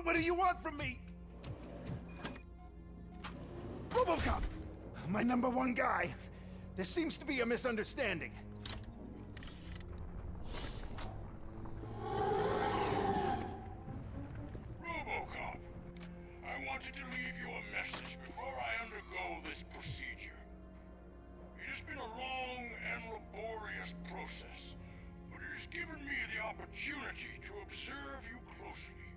What do you want from me? RoboCop! My #1 guy. There seems to be a misunderstanding. RoboCop, I wanted to leave you a message before I undergo this procedure. It has been a long and laborious process, but it has given me the opportunity to observe you closely.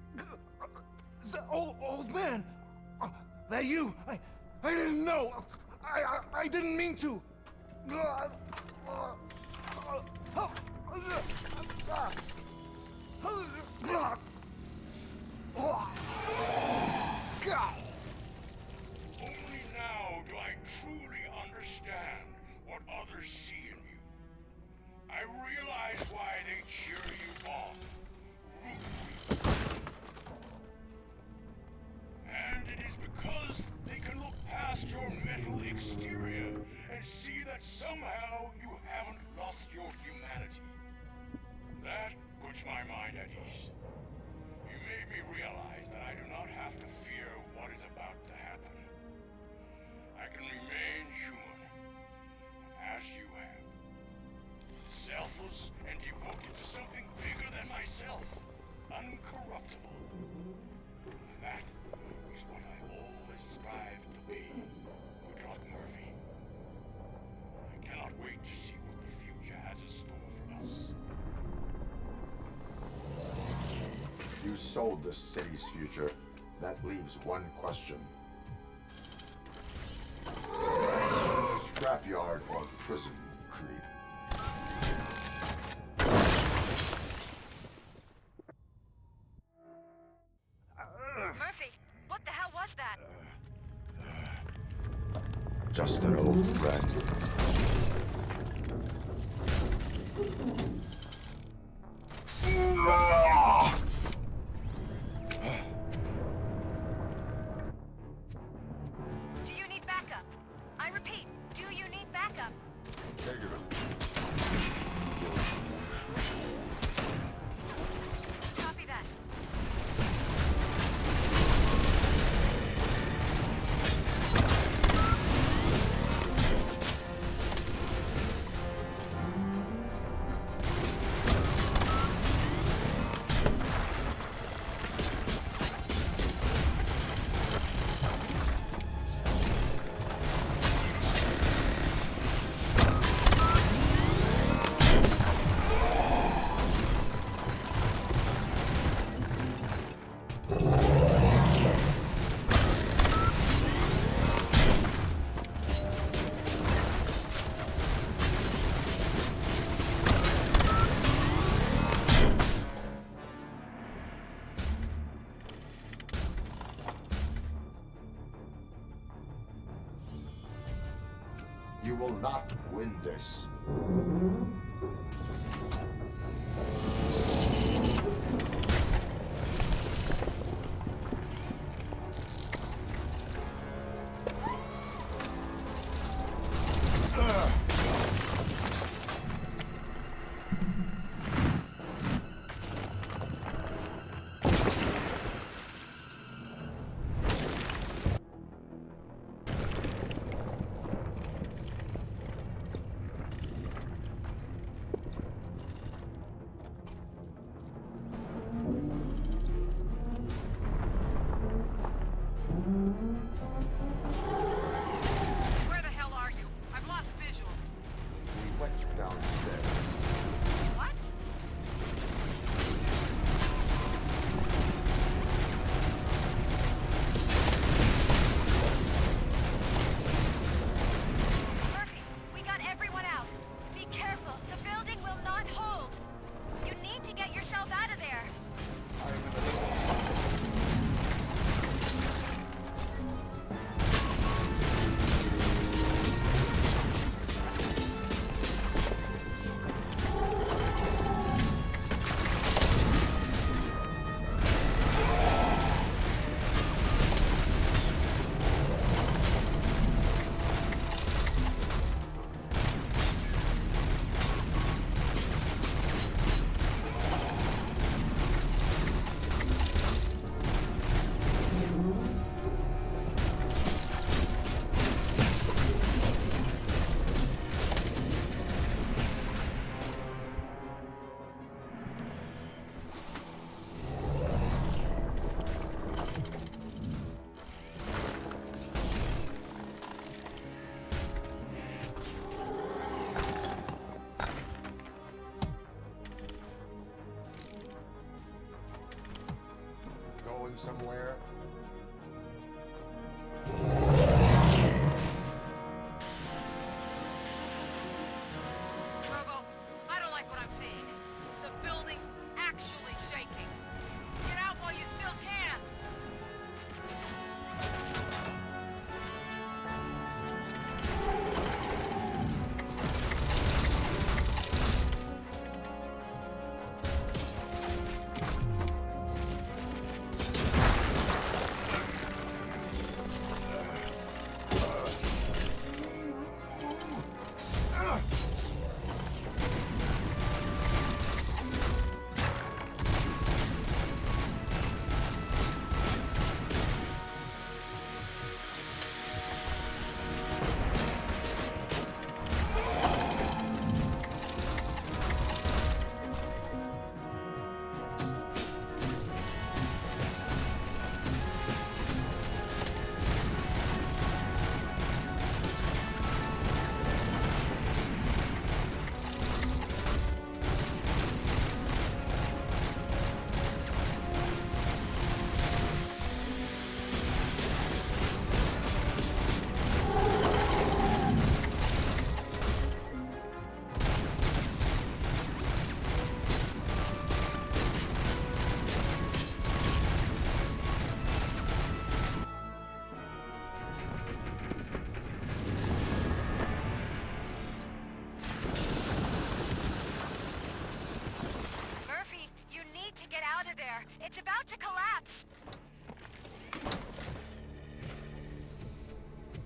The old man! That you? I didn't know! I didn't mean to! Only now do I truly understand what others see in you. I realize why they cheer you on, root for you. And it is because they can look past your metal exterior and see that somehow you haven't lost your humanity. That puts my mind at ease. You made me realize that I do not have to fear what is about to happen. I can remain human, as you have. Selfless and devoted to something bigger than myself. Uncorruptible. That is what I always strive to be, Woodrock Murphy. I cannot wait to see what the future has in store for us. You sold the city's future. That leaves one question. Scrapyard or prison, creep? Murphy, what the hell was that? Just an old friend. Do you need backup? I repeat, do you need backup? Negative. Copy that. You will not win this. going somewhere? Robo, I don't like what I'm seeing. The building's actually shaking. Get out while you still can! Murphy, you need to get out of there. It's about to collapse.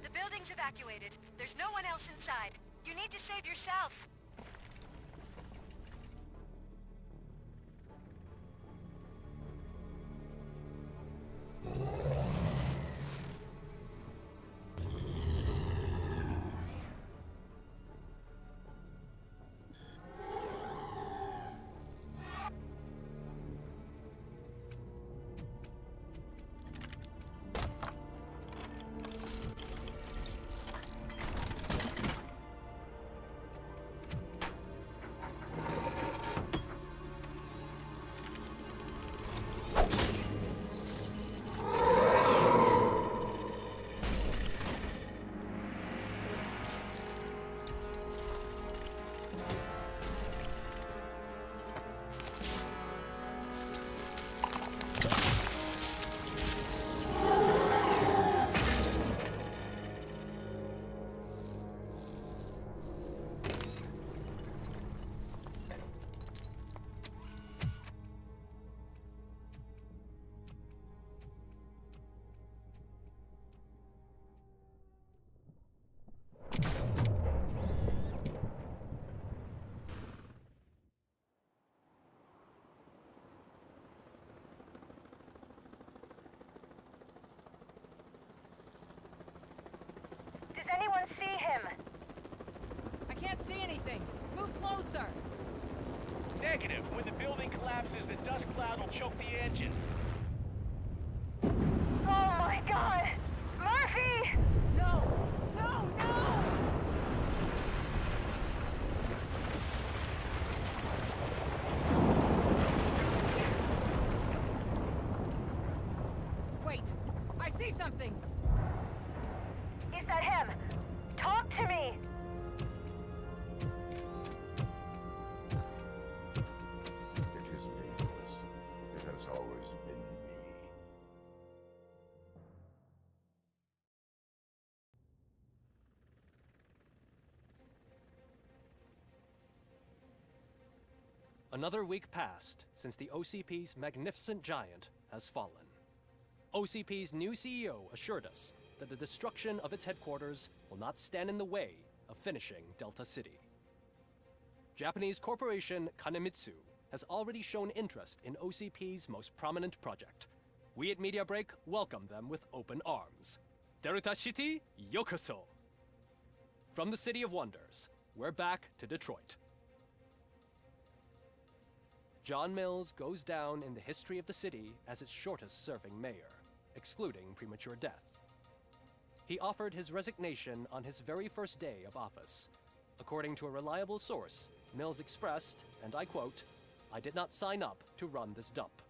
The building's evacuated. There's no one else inside. You need to save yourself. Does anyone see him? I can't see anything. Move closer. Negative. When the building collapses, the dust cloud will choke the engine. Oh my god! Murphy! No! No! No! Wait! I see something! Is that him? Talk to me! It is me, Louis. It has always been me. Another week passed since the OCP's magnificent giant has fallen. OCP's new CEO assured us that the destruction of its headquarters will not stand in the way of finishing Delta City. Japanese corporation Kanemitsu has already shown interest in OCP's most prominent project. We at Media Break welcome them with open arms. Delta City, yokoso! From the City of Wonders, we're back to Detroit. John Mills goes down in the history of the city as its shortest-serving mayor, excluding premature death. He offered his resignation on his very first day of office. According to a reliable source, Mills expressed, and I quote, "I did not sign up to run this dump."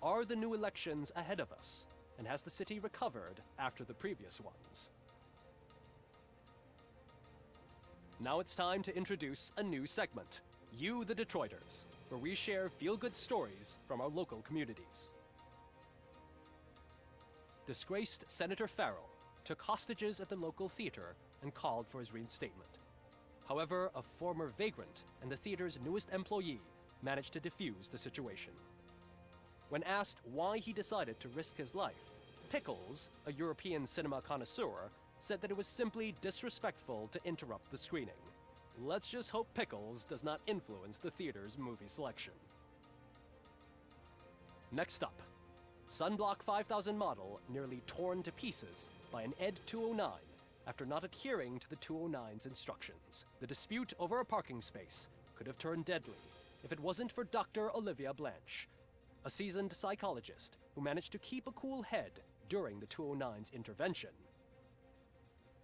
Are the new elections ahead of us? And has the city recovered after the previous ones? Now it's time to introduce a new segment, You the Detroiters, where we share feel-good stories from our local communities. Disgraced Senator Farrell took hostages at the local theater and called for his reinstatement. However, a former vagrant and the theater's newest employee managed to defuse the situation. When asked why he decided to risk his life, Pickles, a European cinema connoisseur, said that it was simply disrespectful to interrupt the screening. Let's just hope Pickles does not influence the theater's movie selection. Next up, Sunblock 5000 model nearly torn to pieces by an ED 209 after not adhering to the 209's instructions. The dispute over a parking space could have turned deadly if it wasn't for Dr. Olivia Blanche, a seasoned psychologist who managed to keep a cool head during the 209's intervention.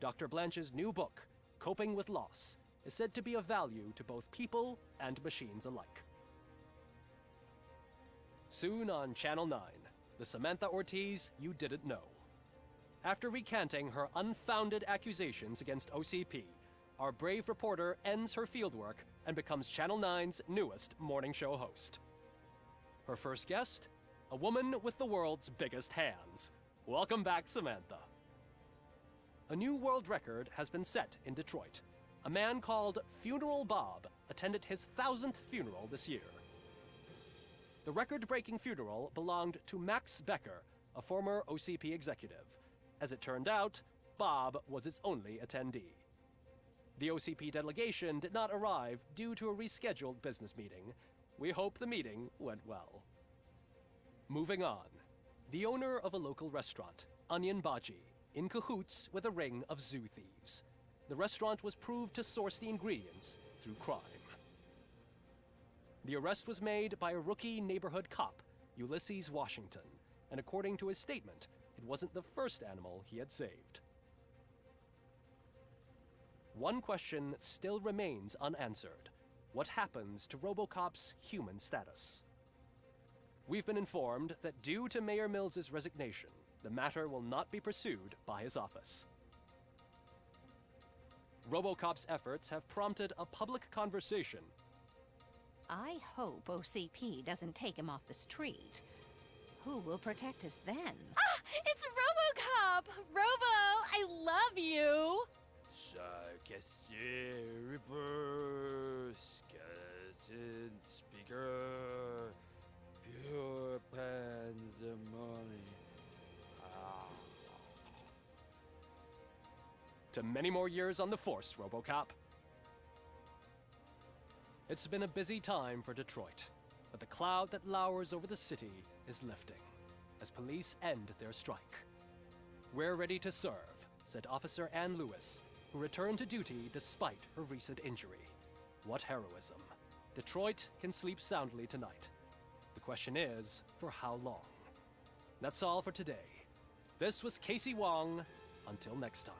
Dr. Blanche's new book, Coping with Loss, is said to be of value to both people and machines alike. Soon on Channel 9, the Samantha Ortiz you didn't know. After recanting her unfounded accusations against OCP, our brave reporter ends her fieldwork and becomes Channel 9's newest morning show host. Her first guest, a woman with the world's biggest hands. Welcome back, Samantha. A new world record has been set in Detroit. A man called Funeral Bob attended his 1000th funeral this year. The record-breaking funeral belonged to Max Becker, a former OCP executive. As it turned out, Bob was its only attendee. The OCP delegation did not arrive due to a rescheduled business meeting. We hope the meeting went well. Moving on, the owner of a local restaurant, Onion Baji, in cahoots with a ring of zoo thieves. The restaurant was proved to source the ingredients through crime. The arrest was made by a rookie neighborhood cop, Ulysses Washington, and according to his statement, it wasn't the first animal he had saved. One question still remains unanswered. What happens to RoboCop's human status? We've been informed that due to Mayor Mills's resignation, the matter will not be pursued by his office. RoboCop's efforts have prompted a public conversation. I hope OCP doesn't take him off the street. Who will protect us then? Ah! It's RoboCop! Robo, I love you! Reaper, skeleton speaker, pure pandemonium. To many more years on the force, RoboCop. It's been a busy time for Detroit, but the cloud that lowers over the city is lifting as police end their strike. We're ready to serve, said Officer Ann Lewis, who returned to duty despite her recent injury. What heroism. Detroit can sleep soundly tonight. The question is, for how long? That's all for today. This was Casey Wong. Until next time.